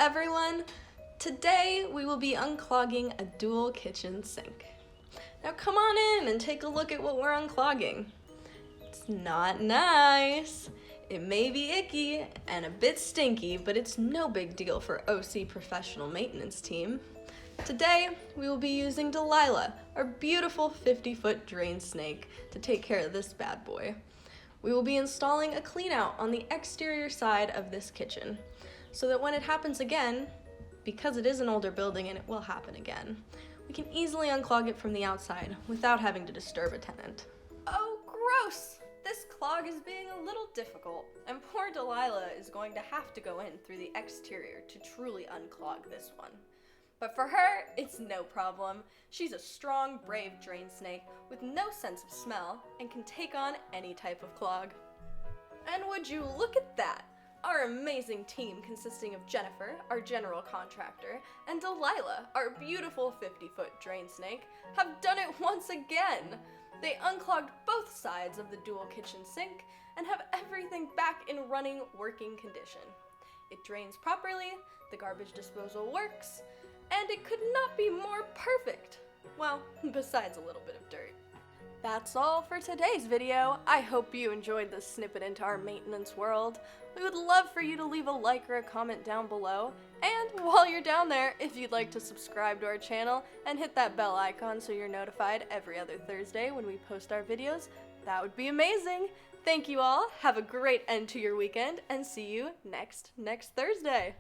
everyone! Today we will be unclogging a dual kitchen sink. Now come on in and take a look at what we're unclogging. It's not nice. It may be icky and a bit stinky, but it's no big deal for OC professional maintenance team. Today we will be using Delilah, our beautiful 50-foot drain snake, to take care of this bad boy. We will be installing a clean out on the exterior side of this kitchen, so that when it happens again, because it is an older building and it will happen again, we can easily unclog it from the outside without having to disturb a tenant. Oh, gross! This clog is being a little difficult, and poor Delilah is going to have to go in through the exterior to truly unclog this one. But for her, it's no problem. She's a strong, brave drain snake with no sense of smell and can take on any type of clog. And would you look at that? Our amazing team consisting of Jennifer, our general contractor, and Delilah, our beautiful 50-foot drain snake, have done it once again. They unclogged both sides of the dual kitchen sink and have everything back in running, working condition. It drains properly, the garbage disposal works, and it could not be more perfect. Well, besides a little bit of dirt. That's all for today's video. I hope you enjoyed this snippet into our maintenance world. We would love for you to leave a like or a comment down below. And while you're down there, if you'd like to subscribe to our channel and hit that bell icon so you're notified every other Thursday when we post our videos, that would be amazing. Thank you all, have a great end to your weekend, and see you next Thursday.